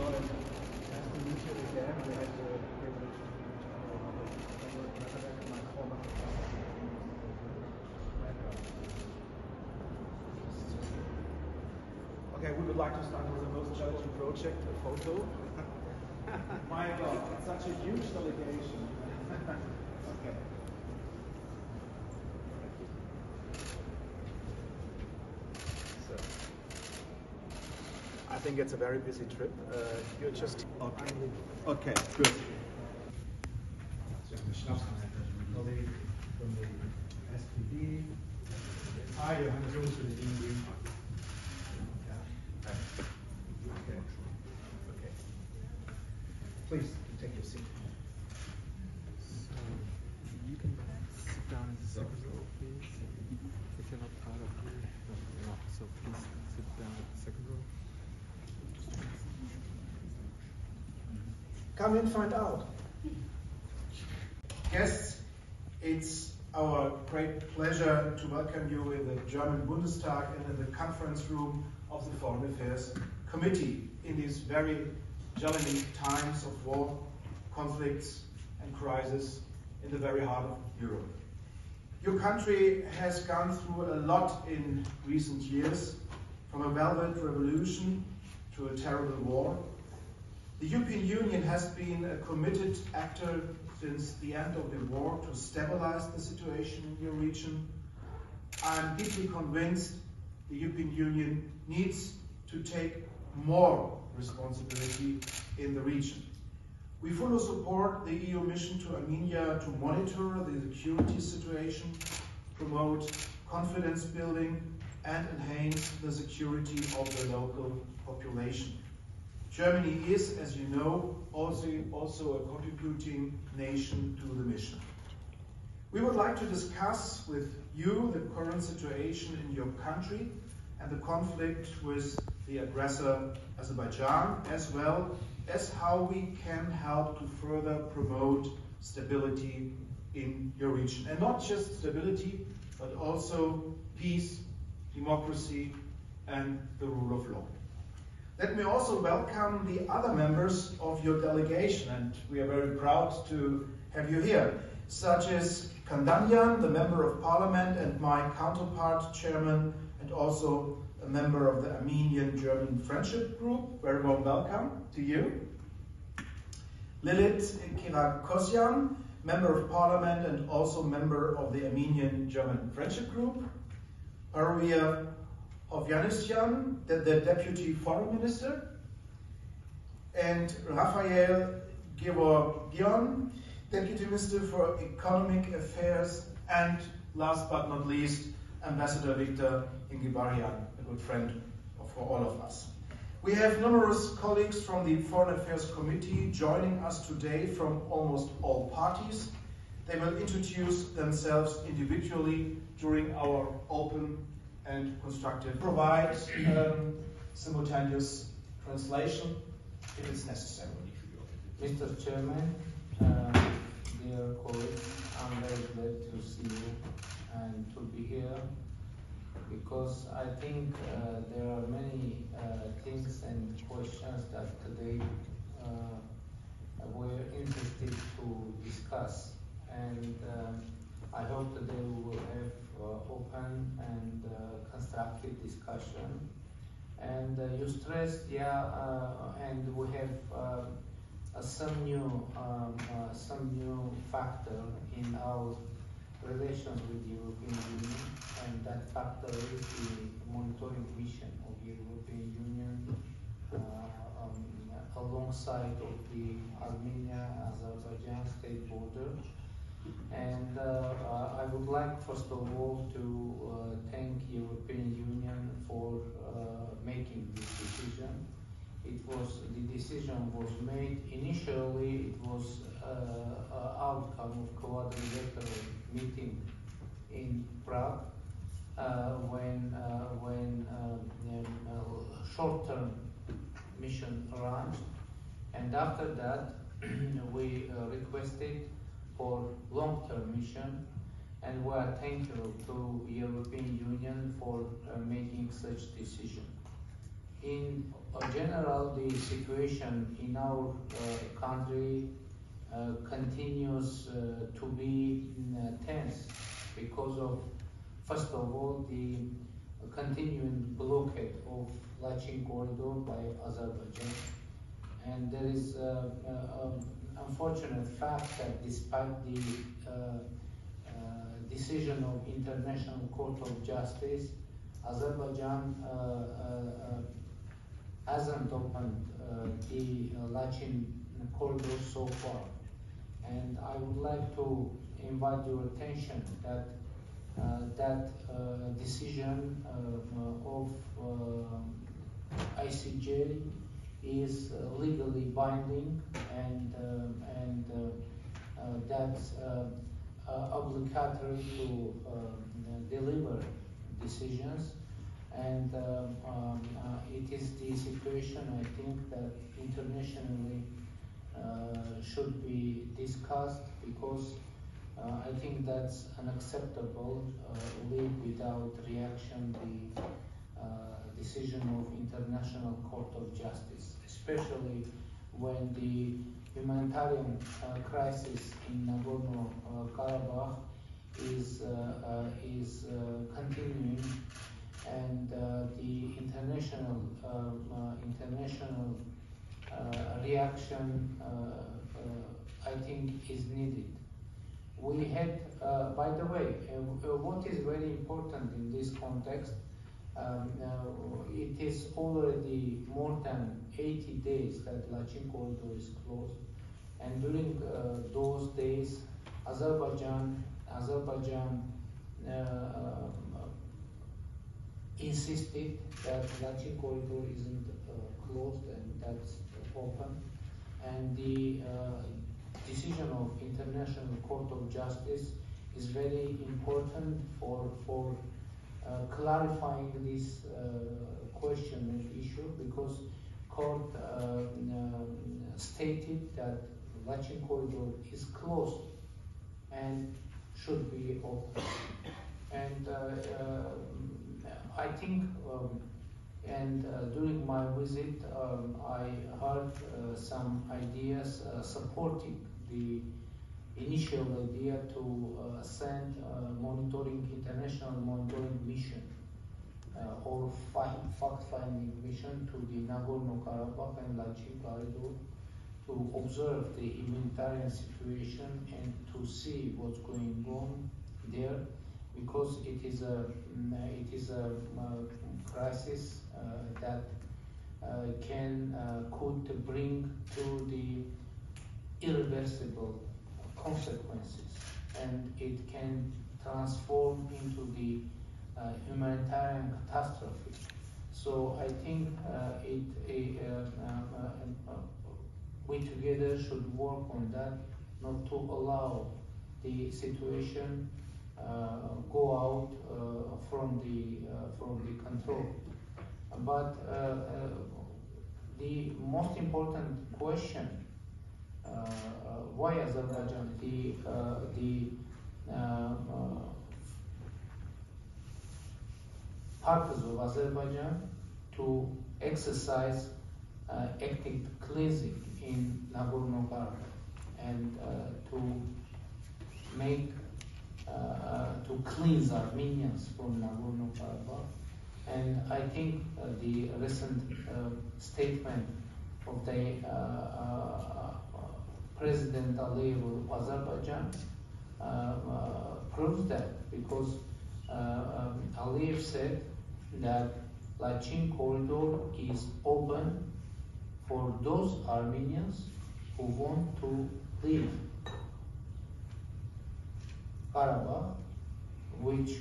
Okay, we would like to start with the most challenging project, a photo. My God, it's such a huge delegation. Okay. So, I think it's a very busy trip. You're just... Okay, good. Colleague from the SPD. Hi, Johannes Jungs for the DMV. Okay. Okay. Please take your seat. So you can sit down in the second row, please. If you're not part of the no, so please sit down at the second row. Come in, find out. Guests, it's our great pleasure to welcome you in the German Bundestag and in the conference room of the Foreign Affairs Committee in these very challenging times of war, conflicts and crisis in the very heart of Europe. Your country has gone through a lot in recent years, from a velvet revolution to a terrible war. The European Union has been a committed actor since the end of the war to stabilize the situation in your region. I'm deeply convinced the European Union needs to take more responsibility in the region. We fully support the EU mission to Armenia to monitor the security situation, promote confidence building, and enhance the security of the local population. Germany is, as you know, also a contributing nation to the mission. We would like to discuss with you the current situation in your country and the conflict with the aggressor Azerbaijan, as well as how we can help to further promote stability in your region. And not just stability, but also peace, democracy, and the rule of law. Let me also welcome the other members of your delegation, and we are very proud to have you here, such as Kandanyan, the Member of Parliament and my counterpart chairman, and also a member of the Armenian-German Friendship Group. Very warm welcome to you. Lilith Kirakosyan, Member of Parliament and also member of the Armenian-German Friendship Group. Paruya Ovyannisyan, the Deputy Foreign Minister, and Raphael Gevorgyan, Deputy Minister for Economic Affairs, and last but not least, Ambassador Viktor Ingibarian, a good friend for all of us. We have numerous colleagues from the Foreign Affairs Committee joining us today from almost all parties. They will introduce themselves individually during our open and constructive. Provide simultaneous translation if it's necessary. Mr. Chairman, dear colleagues, I'm very glad to see you and to be here because I think there are many things and questions that today we're interested to discuss, and I hope today we will have open and constructive discussion. And you stressed, and we have some new factor in our relations with the European Union, and that factor is the monitoring mission of the European Union alongside of the Armenia-Azerbaijan state border. And I would like, first of all, to thank the European Union for making this decision. The decision was made initially. It was outcome of quadrilateral meeting in Prague when short-term mission arrived, and after that we requested for long-term mission, and we are thankful to the European Union for making such decision. in general, the situation in our country continues to be tense because of, first of all, the continuing blockade of Lachin corridor by Azerbaijan. And there is an unfortunate fact that despite the decision of International Court of Justice, Azerbaijan hasn't opened the Lachin corridor so far. And I would like to invite your attention that that decision of ICJ is legally binding, and that's obligatory to deliver decisions. And it is the situation, I think, that internationally should be discussed, because I think that's unacceptable. Leave without reaction the decision of International Court of Justice, especially when the humanitarian crisis in Nagorno-Karabakh is continuing, and the international reaction, I think, is needed. We had, by the way, what is very important in this context, it is already more than 80 days that Lachin corridor is closed, and during those days, Azerbaijan insisted that Lachin corridor isn't closed and that's open, and the decision of International Court of Justice is very important for clarifying this question and issue, because court stated that Lachin corridor is closed and should be open. And I think, during my visit, I heard some ideas supporting the initial idea to send international monitoring mission or fact-finding mission to the Nagorno-Karabakh and Lachin corridor to observe the humanitarian situation and to see what's going on there, because it is a crisis that could bring to the irreversible consequences, and it can transform into the humanitarian catastrophe. So I think we together should work on that, not to allow the situation go out from the control. But the most important question, why Azerbaijan? The purpose of Azerbaijan to exercise ethnic cleansing in Nagorno-Karabakh and to make to cleanse Armenians from Nagorno-Karabakh. And I think the recent statement of the President Aliyev of Azerbaijan proves that, because Aliyev said that Lachin corridor is open for those Armenians who want to leave Karabakh, which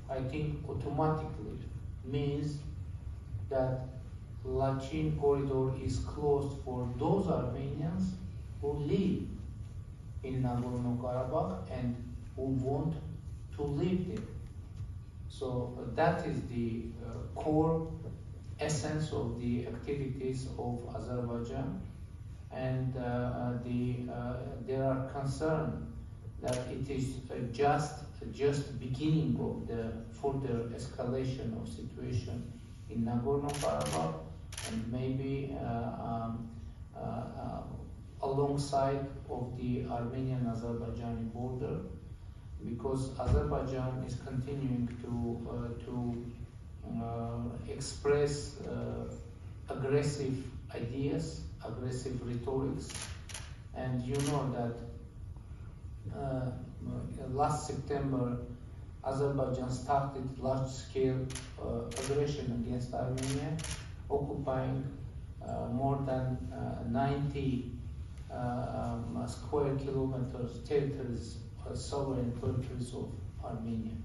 I think automatically means that Lachin corridor is closed for those Armenians who live in Nagorno-Karabakh and who want to live there. So that is the core essence of the activities of Azerbaijan, and there are concerns that it is just beginning of the further escalation of situation in Nagorno-Karabakh, and maybe alongside of the Armenian-Azerbaijani border, because Azerbaijan is continuing to express aggressive ideas, aggressive rhetorics, and you know that last September Azerbaijan started large-scale aggression against Armenia, occupying more than 90 square kilometers territories, sovereign territories of Armenia.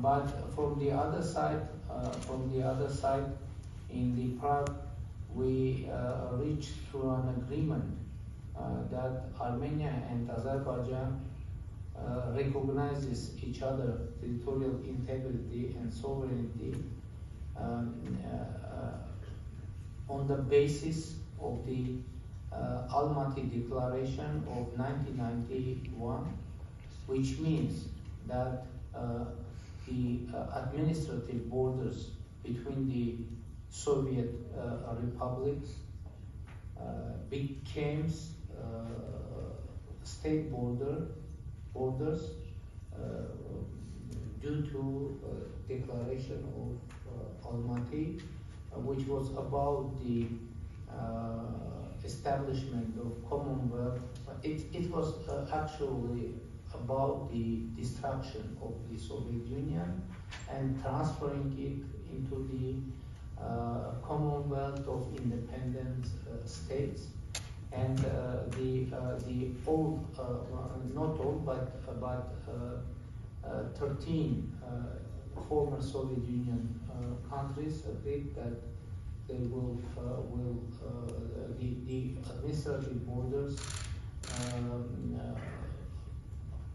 But from the other side, in the Prague, we reached through an agreement that Armenia and Azerbaijan recognizes each other territorial integrity and sovereignty on the basis of the Almaty Declaration of 1991, which means that the administrative borders between the Soviet republics became state borders due to declaration of Almaty, which was about the establishment of Commonwealth. It was actually about the destruction of the Soviet Union and transferring it into the Commonwealth of independent states. And the old, not all, but 13 former Soviet Union countries agreed that they will the administrative borders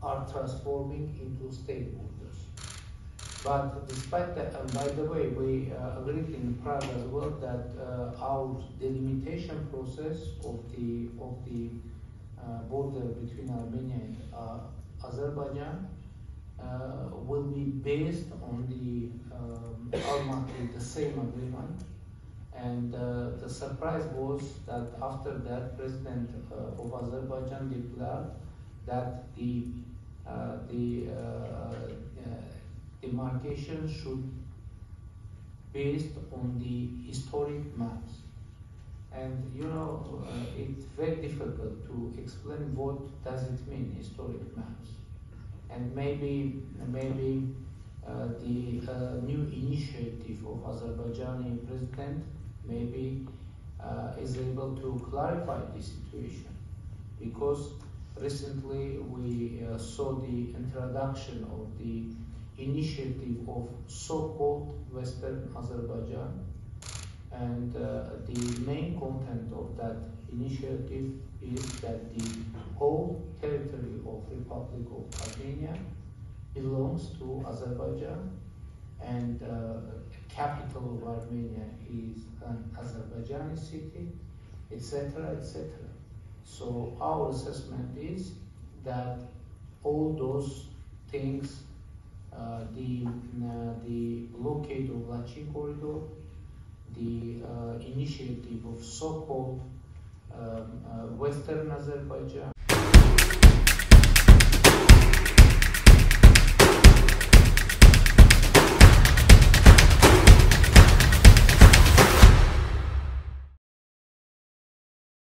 are transforming into state borders. But despite that, and by the way, we agreed in Prague as well that our delimitation process of the border between Armenia and Azerbaijan will be based on the Almaty, the same agreement. And the surprise was that after that, President of Azerbaijan declared that the demarcation should be based on the historic maps. And you know, it's very difficult to explain what does it mean, historic maps. And maybe the new initiative of Azerbaijani president maybe is able to clarify the situation, because recently we saw the introduction of the initiative of so-called Western Azerbaijan, and the main content of that initiative is that the whole territory of Republic of Armenia belongs to Azerbaijan, and capital of Armenia is an Azerbaijani city, etc., etc. So our assessment is that all those things, the blockade of Lachin corridor, the initiative of so-called Western Azerbaijan,